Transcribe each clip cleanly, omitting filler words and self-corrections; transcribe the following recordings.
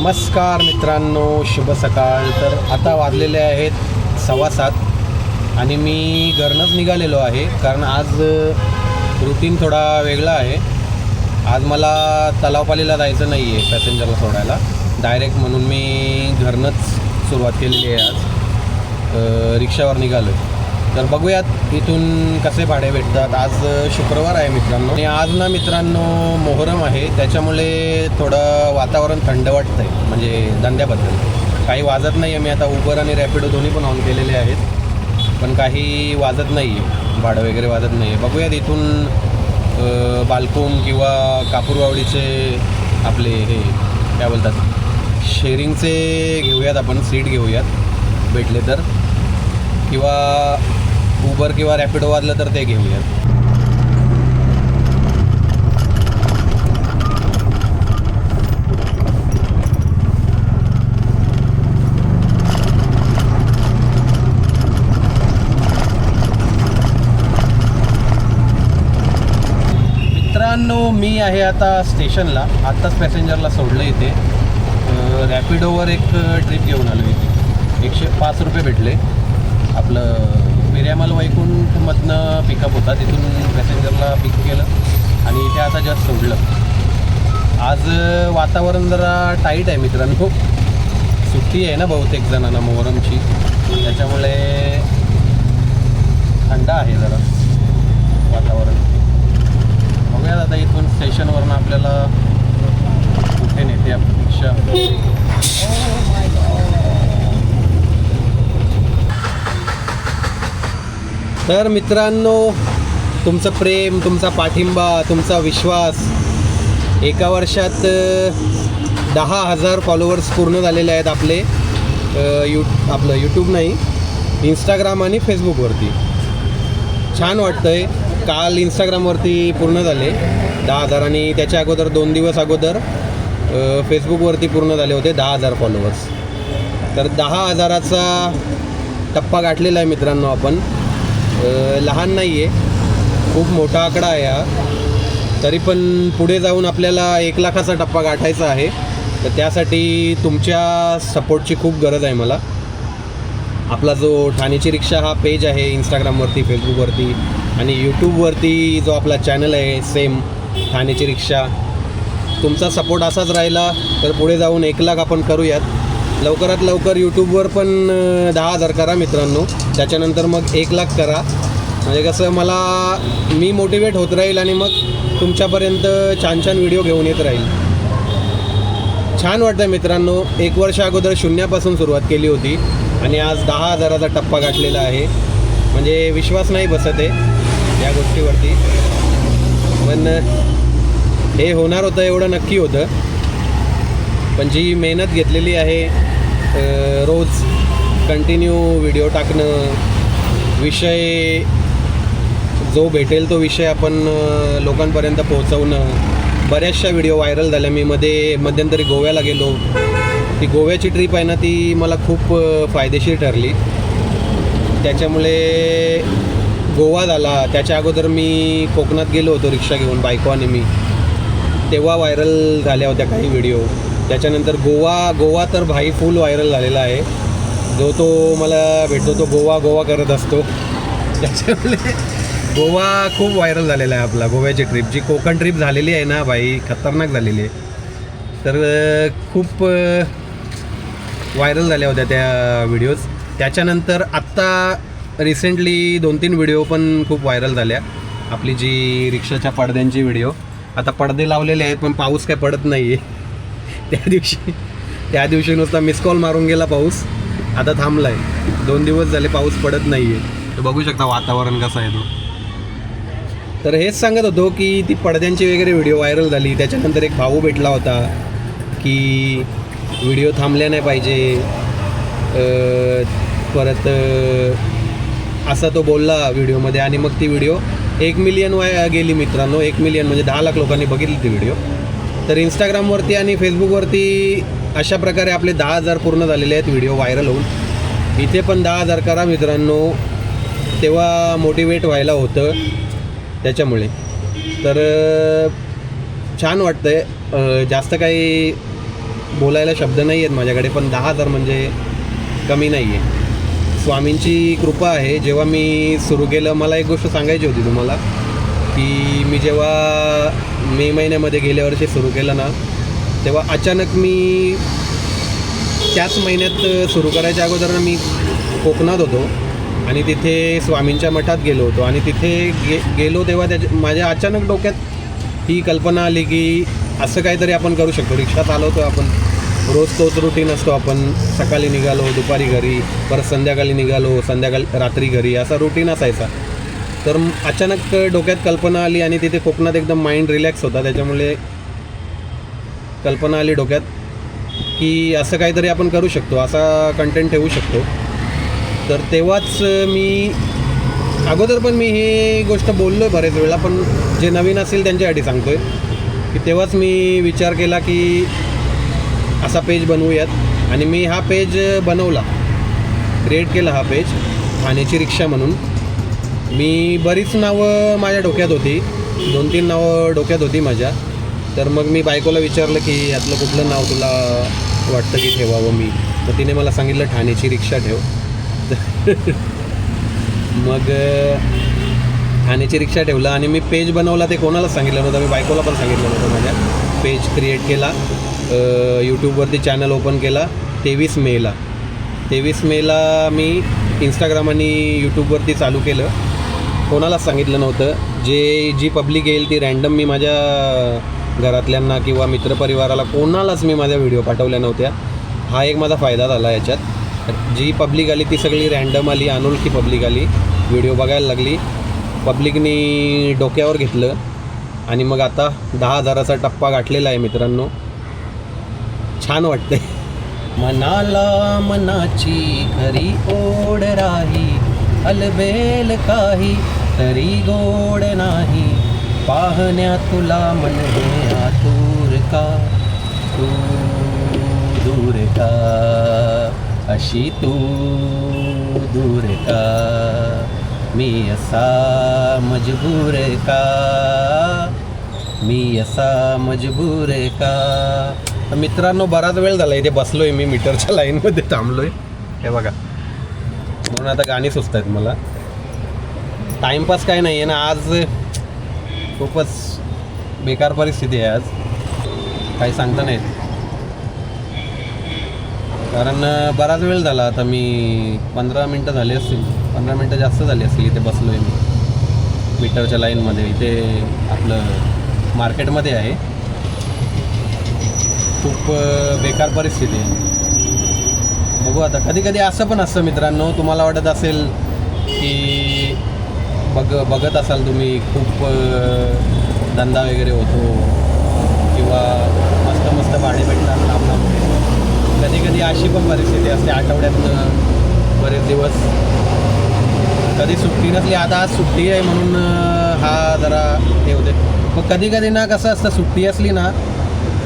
नमस्कार मित्रांनो, शुभ सकाळ. तर आता वाजलेले आहेत 7:15 आणि मी घरनंच निघालेलो आहे कारण आज रुटीन थोडा वेगळा आहे. आज मला तलावपालीला जायचं नाही आहे पॅसेंजरला सोडायला डायरेक्ट, म्हणून मी घरनंच सुरुवात केलेली आहे. आज रिक्षावर निघालो आहे. तर बघूयात इथून कसे भाडे भेटतात. आज शुक्रवार आहे मित्रांनो आणि आज ना मित्रांनो मोहरम आहे, त्याच्यामुळे थोडं वातावरण थंड वाटतं आहे. म्हणजे धंद्याबद्दल काही वाजत नाही आहे. मी आता उबर आणि रॅपिडो दोन्ही पण ऑन केलेले आहेत, पण काही वाजत नाही आहे, भाडं वगैरे वाजत नाही आहे. बघूयात इथून बालकुम किंवा कापूरवावडीचे आपले हे काय बोलतात शेअरिंगचे घेऊयात, आपण सीट घेऊयात भेटले तर, किंवा उबर किंवा रॅपिडो वाजलं तर ते घेऊयात. मित्रांनो मी आहे आता स्टेशनला, आत्ताच पॅसेंजरला सोडलं इथे. रॅपिडोवर एक ट्रिप घेऊन आलो. इथे 105 रुपये भेटले. आपलं मिऱ्यामाल वैकुंठमधनं पिकअप होता, तिथून पॅसेंजरला पिक केलं आणि इथे आता जस्ट सोडलं. आज वातावरण जरा टाईट आहे मित्रांनो, सुट्टी आहे ना बहुतेक जणांना मोहरमची, त्याच्यामुळे थंड आहे जरा वातावरण. बघूया आता इथून स्टेशनवरून आपल्याला कुठे नेते रिक्षा. तर मित्रांनो तुमचं प्रेम, तुमचा पाठिंबा, तुमचा विश्वास, एका वर्षात 10,000 फॉलोअर्स पूर्ण झालेले आहेत आपले. आपलं यूट्यूब नाही, इंस्टाग्राम आणि फेसबुकवरती. छान वाटतं आहे. काल इंस्टाग्रामवरती पूर्ण झाले 10,000 आणि त्याच्या अगोदर 2 दिवस अगोदर फेसबुकवरती पूर्ण झाले होते 10,000 फॉलोअर्स. तर 10,000चा टप्पा गाठलेला आहे मित्रांनो आपण. लहान नाही आहे, खूप मोठा आकडा आहे हा. तरी पण पुढे जाऊन आपल्याला 1 लाखाचा टप्पा गाठायचा आहे. तर त्यासाठी तुमच्या सपोर्टची खूप गरज आहे मला. आपला जो ठाणेची रिक्षा हा पेज आहे इंस्टाग्रामवरती, फेसबुकवरती आणि यूट्यूबवरती जो आपला चॅनल आहे सेम ठाणेची रिक्षा, तुमचा सपोर्ट असाच राहिला तर पुढे जाऊन 1 लाख आपण करूयात. लवकरात लवकर यूट्यूबवर पण 10,000 करा मित्रांनो, त्याच्यानंतर मग 1 लाख करा. म्हणजे कसं मी मोटिवेट होत राहील आणि मग तुमच्यापर्यंत छान छान व्हिडिओ घेऊन येत राहील. छान वाटतं मित्रांनो. 1 वर्ष अगोदर शून्यापासून सुरुवात केली होती आणि आज 10,000चा टप्पा गाठलेला आहे. म्हणजे विश्वास नाही बसत आहे या गोष्टीवरती, पण हे होणार होतं एवढं नक्की होतं. पण जी मेहनत घेतलेली आहे, रोज कंटिन्यू व्हिडिओ टाकणं, विषय जो भेटेल तो विषय आपण लोकांपर्यंत पोहोचवणं. बऱ्याचशा व्हिडिओ व्हायरल झाल्या. मी मध्यंतरी गोव्याला गेलो. ती गोव्याची ट्रिप आहे ना, ती मला खूप फायदेशीर ठरली. त्याच्यामुळे गोवा झाला. त्याच्या अगोदर मी कोकणात गेलो होतो रिक्षा घेऊन, बायको आणि मी, तेव्हा व्हायरल झाल्या होत्या काही व्हिडिओ. त्याच्यानंतर गोवा तर भाई फुल व्हायरल झालेला आहे. जो तो मला भेटतो तो गोवा करत असतो. त्याच्यामुळे गोवा खूप व्हायरल झालेला आहे आपला. गोव्याची ट्रिप, जी कोकण ट्रिप झालेली आहे ना भाई, खतरनाक झालेली आहे. तर खूप व्हायरल झाल्या होत्या त्या व्हिडिओज. त्याच्यानंतर आत्ता रिसेंटली 2-3 व्हिडिओ पण खूप व्हायरल झाल्या. आपली जी रिक्षाच्या पडद्यांची व्हिडिओ. आता पडदे लावलेले आहेत पण पाऊस काय पडत नाही आहे. त्या दिवशी नुसता मिस कॉल मारून गेला पाऊस, आता थांबला आहे. 2 दिवस झाले पाऊस पडत नाही आहे. तर बघू शकता वातावरण कसं आहे तो. तर हेच सांगत होतो की ती पडद्यांची वगैरे व्हिडिओ व्हायरल झाली. त्याच्यानंतर एक भाऊ भेटला होता की व्हिडिओ थांबल्या नाही पाहिजे, परत असं तो बोलला व्हिडिओमध्ये. आणि मग ती व्हिडिओ 1 मिलियन गेली मित्रांनो. 1 मिलियन म्हणजे 10 लाख लोकांनी बघितली ती व्हिडिओ. तर इंस्टाग्रामवरती आणि फेसबुकवरती अशा प्रकारे आपले 10,000 पूर्ण झालेले आहेत व्हिडिओ व्हायरल होऊन. इथे पण 10,000 करा मित्रांनो, तेव्हा मोटिवेट व्हायला होतं त्याच्यामुळे. तर छान वाटतं आहे. जास्त काही बोलायला शब्द नाही आहेत माझ्याकडे, पण 10,000 म्हणजे कमी नाही आहे. स्वामींची कृपा आहे. जेव्हा मी सुरू केलं, मला एक गोष्ट सांगायची होती तुम्हाला, की मी जेव्हा मे महिन्यामध्ये गेल्या वर्षी सुरू केलं ना, तेव्हा अचानक मी त्याच महिन्यात सुरू करायच्या अगोदर मी कोकणात होतो आणि तिथे स्वामींच्या मठात गेलो होतो आणि तिथे गेलो तेव्हा माझ्या अचानक डोक्यात ही कल्पना आली की असं काहीतरी आपण करू शकतो. रिक्षा चालवतो आपण, रोज तोच रुटीन असतो. आपण सकाळी निघालो, दुपारी घरी, परत संध्याकाळी निघालो, रात्री घरी, असा रुटीन असायचा. तर अचानक डोक्यात कल्पना आली आणि तिथे कोकणात एकदम माइंड रिलॅक्स होता. त्याच्यामुळे कल्पना आली डोक्यात की असं काहीतरी आपण करू शकतो, असा कंटेंट ठेवू शकतो. तर तेव्हाच मी अगोदर पण मी ही गोष्ट बोललो आहे बरेच वेळा, पण जे नवीन असेल त्यांच्यासाठी सांगतो आहे की तेव्हाच मी विचार केला की असा पेज बनवूयात. आणि मी हा पेज बनवला, क्रिएट केला हा पेज, ठाण्याची रिक्षा म्हणून. मी बरीच नावं माझ्या डोक्यात होती, 2-3 नावं डोक्यात होती माझ्या. तर मग मी बायकोला विचारलं की यातलं कुठलं नाव तुला वाटतं की ठेवावं मी. तर तिने मला सांगितलं ठाण्याची रिक्षा ठेव. मग ठाण्याची रिक्षा ठेवलं आणि मी पेज बनवला. ते कोणालाच सांगितलं नव्हतं, मी बायकोला पण सांगितलं नव्हतं. माझ्या पेज क्रिएट केला, यूट्यूबवरती चॅनल ओपन केला 23 मेला. 23 मेला मी इंस्टाग्राम आणि यूट्यूबवरती चालू केलं. कोणालाच सांगितलं नव्हतं. जी पब्लिक येईल ती रँडम, मी माझ्या घरातल्यांना किंवा मित्रपरिवाराला कोणालाच मी माझ्या व्हिडिओ पाठवल्या नव्हत्या. हा एक माझा फायदा झाला याच्यात. जी पब्लिक आली ती सगळी रँडम आली, अनोळखी पब्लिक आली, व्हिडिओ बघायला लागली. पब्लिकनी डोक्यावर घेतलं आणि मग आता 10,000चा टप्पा गाठलेला आहे मित्रांनो. छान वाटतंय. मनाला मनाची खरी ओढ राही, अलबेल काही तरी गोड नाही, पाहण्या तुला मन हे आतुर का, तू दूर का, अशी तू दूर का, मी असा मजबूर का, मी असा मजबूर का. तर मित्रांनो, बराच वेळ झाला इथे बसलो आहे मी, मीटरच्या लाईनमध्ये थांबलो आहे. हे बघा, म्हणून आता गाणी सुचत आहेत मला. टाईमपास काय नाही आहे ना, आज खूपच बेकार परिस्थिती आहे. आज काही सांगता नाहीत, कारण बराच वेळ झाला. आता मी 15 मिनटं झाली असतील, 15 मिनटं जास्त झाली असतील इथे बसलो आहे मी मीटरच्या लाईनमध्ये. इथे आपलं मार्केटमध्ये आहे. खूप बेकार परिस्थिती आहे. बघू आता. कधी कधी असं पण असतं मित्रांनो, तुम्हाला वाटत असेल की बघत असाल तुम्ही खूप धंदा वगैरे होतो किंवा मस्त मस्त भाडे भेटतात लांब. कधी कधी अशी पण परिस्थिती असते, आठवड्यातनं बरेच दिवस कधी सुट्टी नसली. आता आज सुट्टी आहे म्हणून हा जरा हे होते. मग कधी कधी ना कसं असतं, सुट्टी असली ना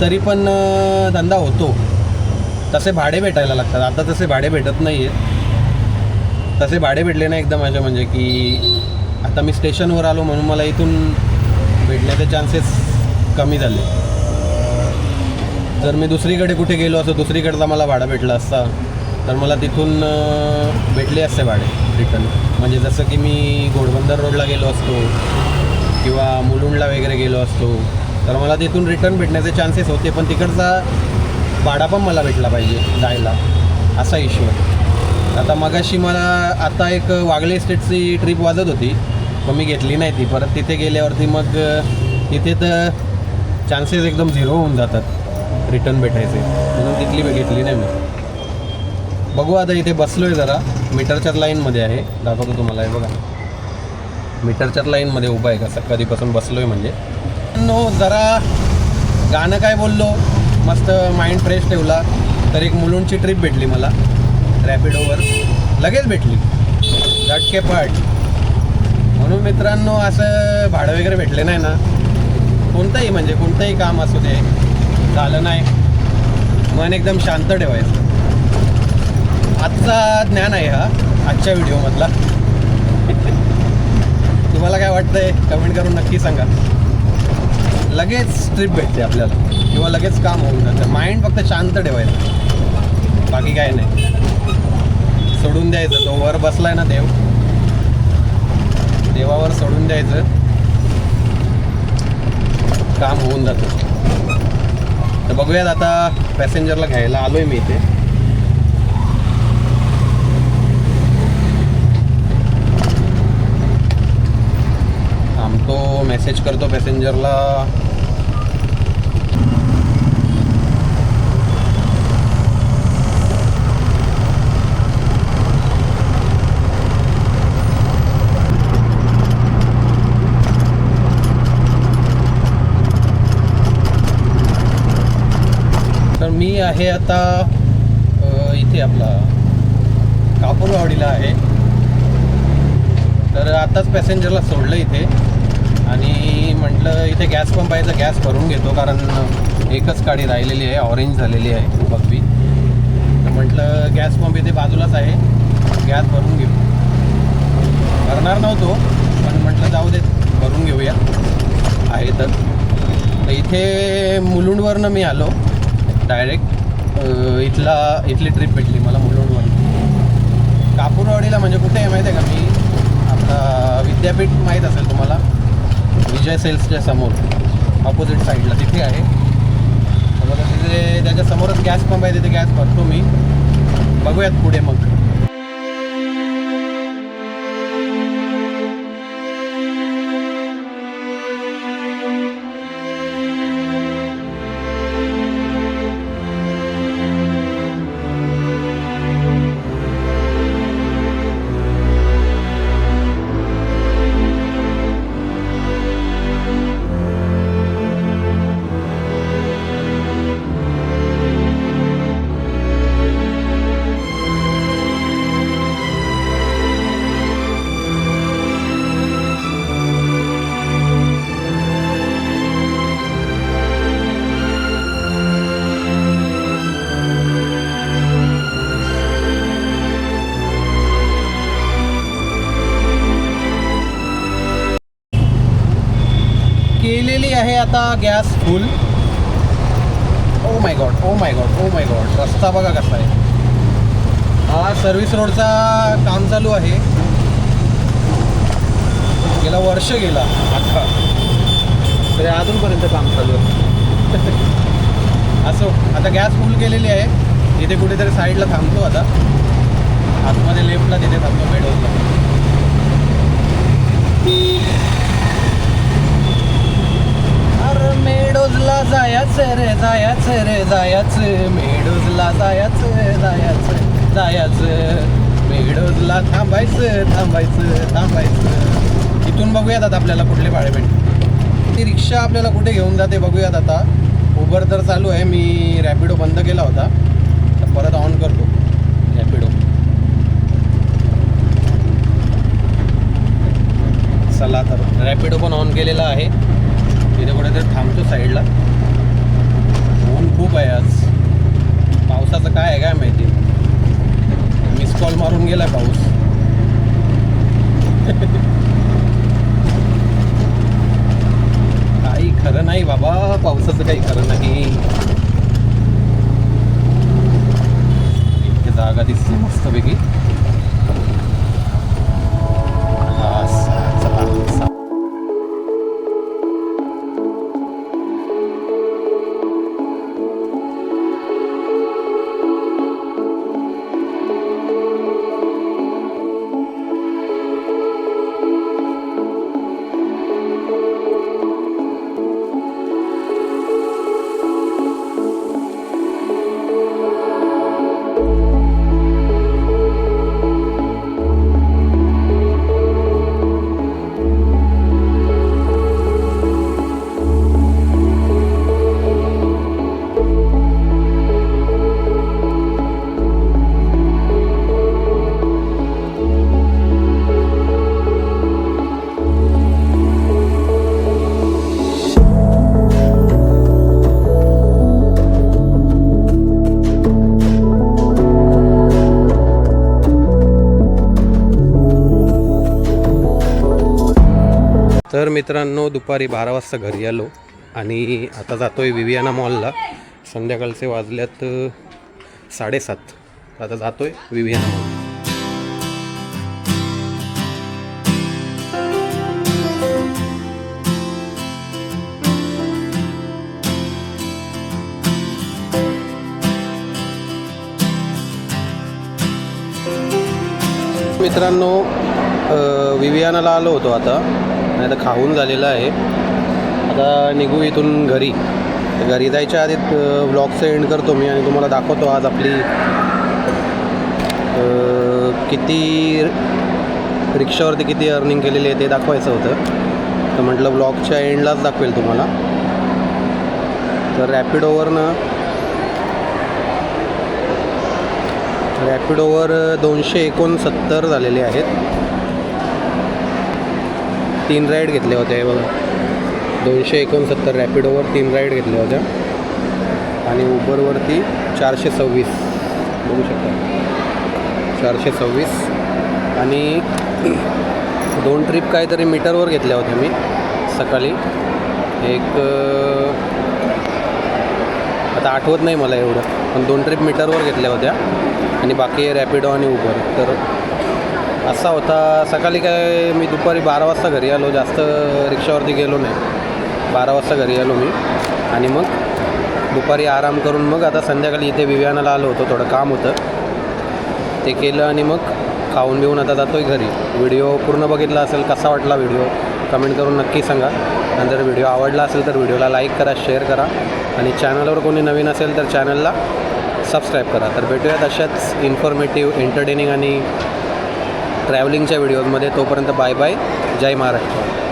तरी पण धंदा होतो, तसे भाडे भेटायला लागतात. आता तसे भाडे भेटत नाही आहेत. तसे भाडे भेटले ना एकदम अशा, म्हणजे की आता मी स्टेशनवर आलो म्हणून मला इथून भेटण्याचे चान्सेस कमी झाले. जर मी दुसरीकडे कुठे गेलो असतो, दुसरीकडचा मला भाडा भेटला असता तर मला तिथून भेटले असते भाडे रिटर्न. म्हणजे जसं की मी घोडबंदर रोडला गेलो असतो किंवा मुलुंडला वगैरे गेलो असतो तर मला तिथून रिटर्न भेटण्याचे चान्सेस होते, पण तिकडचा भाडा पण मला भेटला पाहिजे जायला, असा इश्यू आहे. आता मगाशी मला आता एक वागळे एस्टेटची ट्रिप वाजत होती, पण मी घेतली नाही ती. परत तिथे गेल्यावरती मग तिथे तर चान्सेस एकदम 0 होऊन जातात रिटर्न भेटायचे, म्हणून तिथली घेतली नाही मी. बघू आता. इथे बसलो आहे जरा, मीटरच्याच लाईनमध्ये आहे, दाखवतो तुम्हाला. आहे बघा, मीटरच्याच लाईनमध्ये उभा आहे. कसं कधीपासून बसलो आहे म्हणजे. जरा गाणं काय बोललो, मस्त माइंड फ्रेश ठेवला. तर एक मुलुंडची ट्रिप भेटली मला रॅपिडोवर, लगेच भेटली झटकेपट. म्हणून मित्रांनो, असं भाडं वगैरे भेटले नाही ना, कोणतंही म्हणजे कोणतंही काम असू दे, झालं नाही, मन एकदम शांत ठेवायचं. आजचा ज्ञान आहे हा, आजच्या व्हिडिओमधला. तुम्हाला काय वाटतंय कमेंट करून नक्की सांगा. लगेच ट्रिप भेटते आपल्याला. किंवा लगेच काम होऊन जातं. माइंड फक्त शांत ठेवायचं, बाकी काय नाही. सोडून द्यायचं, तो वर बसलाय ना देव, देवावर सोडून द्यायचं, काम होऊन जातं. तर बघूयात आता पॅसेंजरला घ्यायला आलोय मी इथे. थांबतो, मेसेज करतो पॅसेंजरला. तर मी आहे आता इथे आपला कापूरवाडीला आहे. तर आताच पॅसेंजरला सोडलं इथे आणि म्हटलं इथे गॅस पंप आहे तर गॅस भरून घेतो, कारण एकच गाडी राहिलेली आहे, ऑरेंज झालेली आहे बघवी. तर म्हटलं गॅस पंप इथे बाजूलाच आहे, गॅस भरून घेऊ. भरणार नव्हतो पण म्हटलं जाऊ देत, भरून घेऊया आहे तर इथे मुलुंडवरनं मी आलो डायरेक्ट. इथली ट्रिप भेटली मला मुलुंडवरून. कापूरवाडीला म्हणजे कुठे आहे माहिती आहे का, मी आपला विद्यापीठ माहीत असेल तुम्हाला, विजय सेल्सच्या समोर ऑपोजिट साईडला तिथे आहे. बघा तिथे त्याच्या समोरच गॅस पंप आहे, तिथे गॅस भरतो मी. बघूयात पुढे मग. केलेली आहे आता gas full. Oh my God, oh my God, oh my God. रस्ता बघा कसा आहे. हा सर्व्हिस रोडचा काम चालू आहे, गेला वर्ष गेला अख्खा, तरी अजूनपर्यंत काम चालू आहे. असो, आता गॅस फुल केलेली आहे. इथे कुठेतरी साईडला थांबतो आता, आतमध्ये लेफ्टला तिथे थांबतो मेडोजला. मेडोजला जायचं रे, जायचं रे, जायचं मेडोजला, जायचं जायचं जायचं मेडोजला, थांबायचं थांबायचं थांबायचं. इथून बघूयात आता आपल्याला कुठले भाडे भेटते. ती रिक्षा आपल्याला कुठे घेऊन जाते बघूयात आता. उबर तर चालू आहे, मी रॅपिडो बंद केला होता, तर परत ऑन करतो रॅपिडो. चला तर रॅपिडो पण ऑन केलेला आहे. तिथे कुठेतरी थांबतो साईडला. ऊन खूप आहे आज, पावसाचं काय आहे काय माहिती. मिस कॉल मारून गेला पाऊस. काही खरं नाही बाबा, पावसाचं काही खरं नाही. इथे जागा दिसते मस्तपैकी. तर मित्रांनो, दुपारी 12 वाजता घरी आलो आणि आता जातो आहे विवियाना मॉलला. संध्याकाळचे वाजल्यात 7:30. आता जातो आहे विवियाना मॉल. मित्रांनो, विवियानाला आलो होतो आता. आणि आता खाऊन झालेलं आहे. आता निघू इथून घरी. तर घरी जायच्या आधी व्लॉगचं एंड करतो मी आणि तुम्हाला दाखवतो आज आपली किती रिक्षावरती किती अर्निंग केलेली आहे ते दाखवायचं होतं. तर म्हटलं व्लॉगच्या एंडलाच दाखवेल तुम्हाला. तर रॅपिडोवर 269 झालेले आहेत. 3 राईड घेतल्या होत्या. हे बघा, 269 रॅपिडोवर 3 राईड घेतल्या होत्या. आणि उबरवरती 426 बघू शकता, 426. आणि 2 ट्रिप काहीतरी मीटरवर घेतल्या होत्या मी सकाळी. एक आता आठवत नाही मला एवढं, पण 2 ट्रिप मीटरवर घेतल्या होत्या. आणि बाकी रॅपिडो आणि उबर. तर असा होता. सकाळी काय मी दुपारी 12 वाजता घरी आलो. जास्त रिक्षावरती गेलो नाही. 12 वाजता घरी आलो मी. आणि मग दुपारी आराम करून मग आता संध्याकाळी इथे विवियानाला आलो होतो. थोडं काम होतं ते केलं आणि मग खाऊन बिऊन आता जातो आहे घरी. व्हिडिओ पूर्ण बघितला असेल, कसा वाटला व्हिडिओ कमेंट करून नक्की सांगा. आणि जर व्हिडिओ आवडला असेल तर व्हिडिओला लाईक करा, शेअर करा. आणि चॅनलवर कोणी नवीन असेल तर चॅनलला सबस्क्राईब करा. तर भेटूयात अशाच इन्फॉर्मेटिव्ह, एंटरटेनिंग आणि ट्रॅव्हलिंगच्या व्हिडिओजमध्ये. तोपर्यंत बाय बाय. जय महाराष्ट्र.